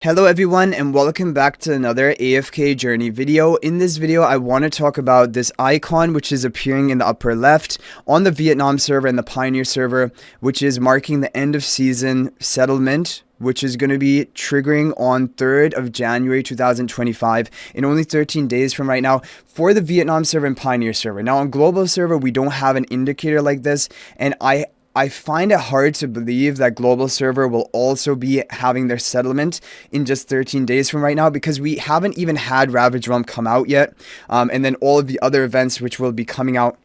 Hello everyone and welcome back to another AFK journey video. In this video I want to talk about this icon which is appearing in the upper left on the Vietnam server and the Pioneer server, which is marking the end of season settlement, which is going to be triggering on 3rd of January 2025 in only 13 days from right now for the Vietnam server and Pioneer server. Now on global server we don't have an indicator like this, and I find it hard to believe that global server will also be having their settlement in just 13 days from right now, because we haven't even had Ravaged Realm come out yet, and then all of the other events which will be coming out,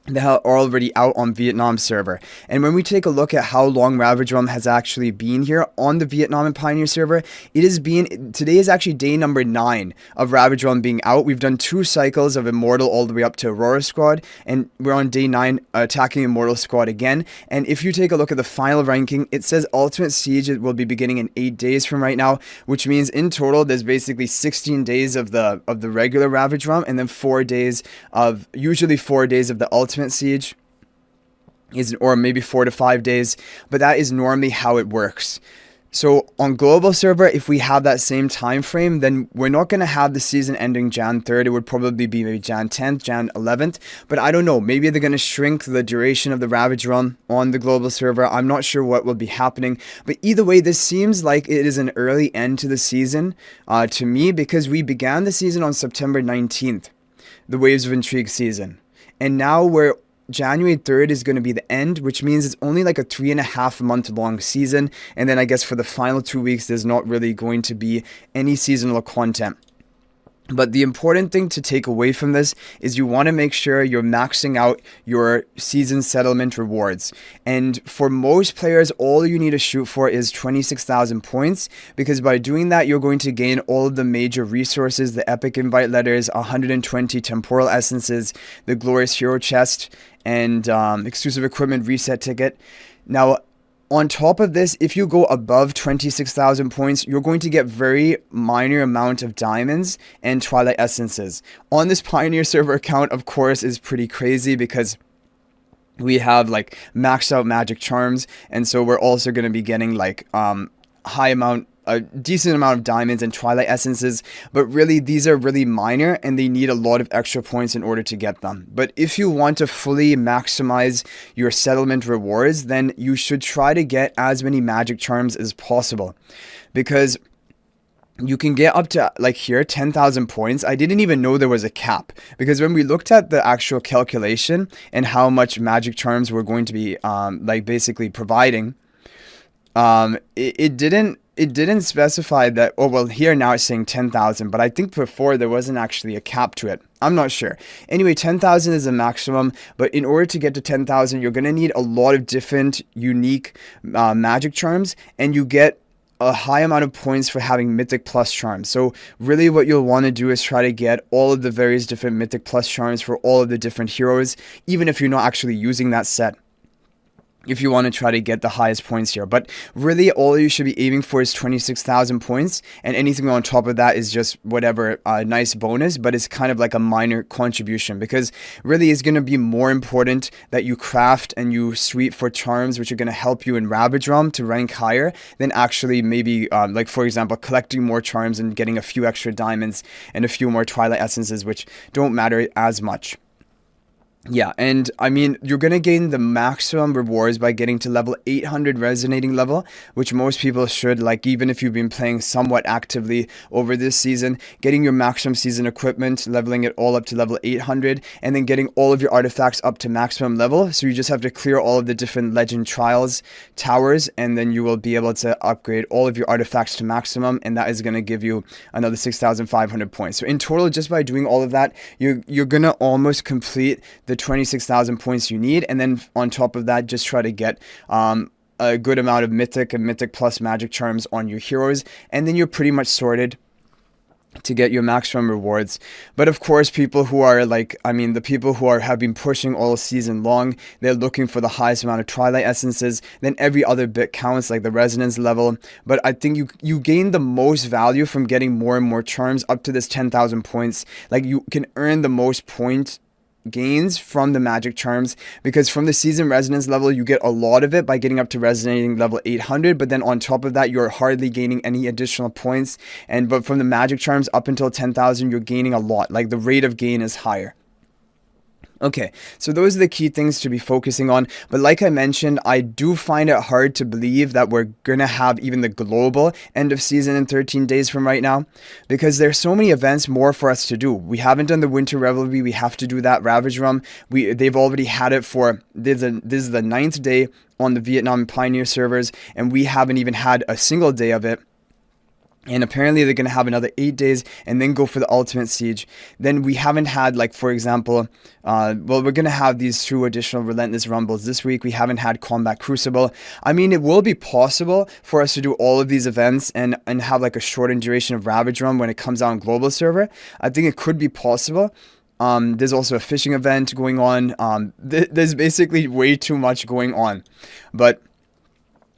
they are already out on Vietnam server. And when we take a look at how long Ravaged Realm has actually been here on the Vietnam and Pioneer server, today is actually day number 9 of Ravaged Realm being out. We've done 2 cycles of Immortal all the way up to Aurora Squad, and we're on day 9 attacking Immortal Squad again. And if you take a look at the final ranking, it says Ultimate Siege will be beginning in 8 days from right now, which means in total there's basically 16 days of the regular Ravaged Realm, and then usually 4 days of the Ultimate Siege, or maybe 4 to 5 days, but that is normally how it works. So on global server, if we have that same time frame, then we're not going to have the season ending Jan 3rd. It would probably be maybe Jan 10th, Jan 11th, but I don't know. Maybe they're going to shrink the duration of the Ravage Run on the global server. I'm not sure what will be happening, but either way, this seems like it is an early end to the season to me, because we began the season on September 19th, the Waves of Intrigue season. And now January 3rd is going to be the end, which means it's only like a 3.5 month long season. And then I guess for the final 2 weeks, there's not really going to be any seasonal content. But the important thing to take away from this is you want to make sure you're maxing out your season settlement rewards. And for most players, all you need to shoot for is 26,000 points, because by doing that, you're going to gain all of the major resources: the epic invite letters, 120 temporal essences, the glorious hero chest, and exclusive equipment reset ticket. Now, on top of this, if you go above 26,000 points, you're going to get very minor amount of diamonds and twilight essences. On this Pioneer server account, of course, is pretty crazy, because we have like maxed out magic charms, and so we're also going to be getting like a decent amount of diamonds and twilight essences, but really these are really minor and they need a lot of extra points in order to get them. But if you want to fully maximize your settlement rewards, then you should try to get as many magic charms as possible, because you can get up to, like here, 10,000 points. I didn't even know there was a cap, because when we looked at the actual calculation and how much magic charms we're going to be like basically providing, it didn't specify that. Oh, well, here now it's saying 10,000, but I think before there wasn't actually a cap to it. I'm not sure. Anyway, 10,000 is the maximum, but in order to get to 10,000, you're going to need a lot of different unique magic charms, and you get a high amount of points for having Mythic Plus charms. So really what you'll want to do is try to get all of the various different Mythic Plus charms for all of the different heroes, even if you're not actually using that set, if you want to try to get the highest points here. But really all you should be aiming for is 26,000 points, and anything on top of that is just whatever nice bonus, but it's kind of like a minor contribution, because really it's going to be more important that you craft and you sweep for charms which are going to help you in Ravage Realm to rank higher, than actually maybe like, for example, collecting more charms and getting a few extra diamonds and a few more twilight essences, which don't matter as much. Yeah, and I mean, you're going to gain the maximum rewards by getting to level 800 resonating level, which most people should, like, even if you've been playing somewhat actively over this season, getting your maximum season equipment, leveling it all up to level 800, and then getting all of your artifacts up to maximum level. So you just have to clear all of the different legend trials towers, and then you will be able to upgrade all of your artifacts to maximum, and that is going to give you another 6,500 points. So in total, just by doing all of that, you're going to almost complete the 26,000 points you need, and then on top of that, just try to get a good amount of Mythic and Mythic Plus magic charms on your heroes, and then you're pretty much sorted to get your maximum rewards. But of course, people who are like, I mean, the people who have been pushing all season long, they're looking for the highest amount of twilight essences. Then every other bit counts, like the resonance level. But I think you gain the most value from getting more and more charms up to this 10,000 points. Like, you can earn the most gains from the magic charms, because from the season resonance level you get a lot of it by getting up to resonating level 800, but then on top of that you're hardly gaining any additional points, but from the magic charms up until 10,000 you're gaining a lot, like the rate of gain is higher. Okay, so those are the key things to be focusing on. But like I mentioned, I do find it hard to believe that we're going to have even the global end of season in 13 days from right now, because there's so many events more for us to do. We haven't done the Winter Revelry. We have to do that. Ravaged Realm. They've already had it for, this is the 9th day on the Vietnam Pioneer servers, and we haven't even had a single day of it. And apparently they're going to have another 8 days and then go for the ultimate siege. Then we haven't had, like, for example, well, we're going to have these 2 additional relentless rumbles this week. We haven't had combat crucible. I mean, it will be possible for us to do all of these events and have like a shortened duration of Ravaged Realm when it comes out on global server. I think it could be possible. There's also a fishing event going on. There's basically way too much going on, but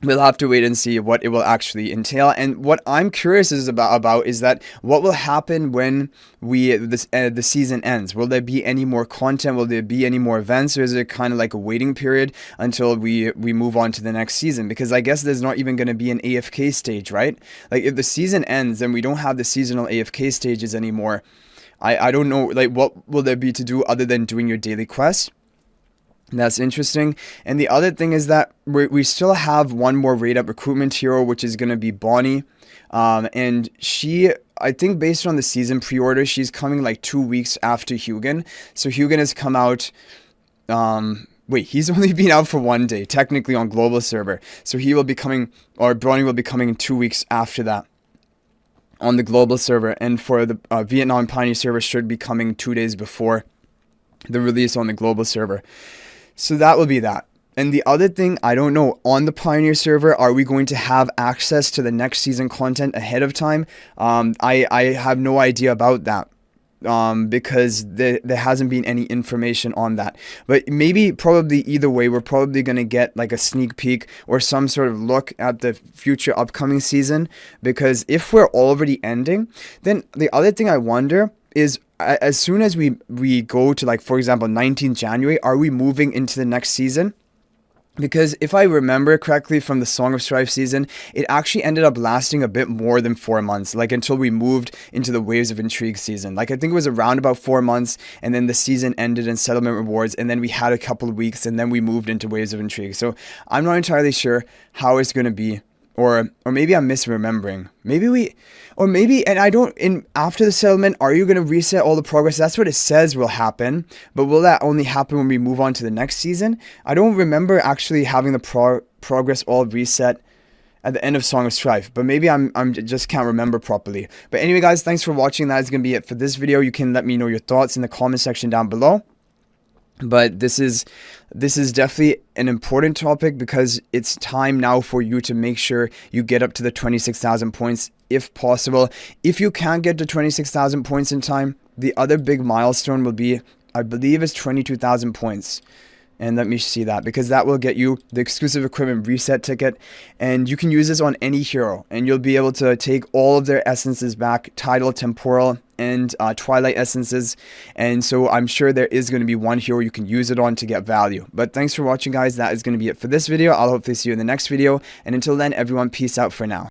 we'll have to wait and see what it will actually entail. And what I'm curious about is that what will happen when the season ends. Will there be any more content? Will there be any more events? Or is it kind of like a waiting period until we move on to the next season? Because I guess there's not even going to be an AFK stage, right? Like, if the season ends and we don't have the seasonal AFK stages anymore, I don't know, like, what will there be to do other than doing your daily quests? That's interesting. And the other thing is that we still have one more raid up recruitment hero, which is going to be Bonnie. And she, I think based on the season pre-order, she's coming like 2 weeks after Hugin. So Hugin has come out, wait, he's only been out for 1 day, technically on global server. So he will be coming, or Bonnie will be coming 2 weeks after that on the global server. And for the Vietnam Pioneer server should be coming 2 days before the release on the global server. So that will be that. And the other thing, I don't know, on the Pioneer server, are we going to have access to the next season content ahead of time? I have no idea about that, because there hasn't been any information on that. But maybe, probably either way, we're probably going to get like a sneak peek or some sort of look at the future upcoming season. Because if we're already ending, then the other thing I wonder is, as soon as we go to, like, for example, 19th January, are we moving into the next season? Because if I remember correctly from the Song of Strife season, it actually ended up lasting a bit more than 4 months, like until we moved into the Waves of Intrigue season. Like, I think it was around about 4 months, and then the season ended in Settlement Rewards, and then we had a couple of weeks, and then we moved into Waves of Intrigue. So I'm not entirely sure how it's going to be. Or maybe I'm misremembering. After the settlement, are you going to reset all the progress? That's what it says will happen. But will that only happen when we move on to the next season? I don't remember actually having the progress all reset at the end of Song of Strife. But maybe I'm just can't remember properly. But anyway, guys, thanks for watching. That is going to be it for this video. You can let me know your thoughts in the comment section down below. But this is definitely an important topic, because it's time now for you to make sure you get up to the 26,000 points if possible. If you can't get to 26,000 points in time, the other big milestone will be, I believe, is 22,000 points. And let me see that, because that will get you the exclusive equipment reset ticket, and you can use this on any hero, and you'll be able to take all of their essences back, tidal, temporal, and twilight essences. And so I'm sure there is going to be one hero you can use it on to get value. But thanks for watching, guys. That is going to be it for this video. I'll hopefully see you in the next video, and until then, everyone, peace out for now.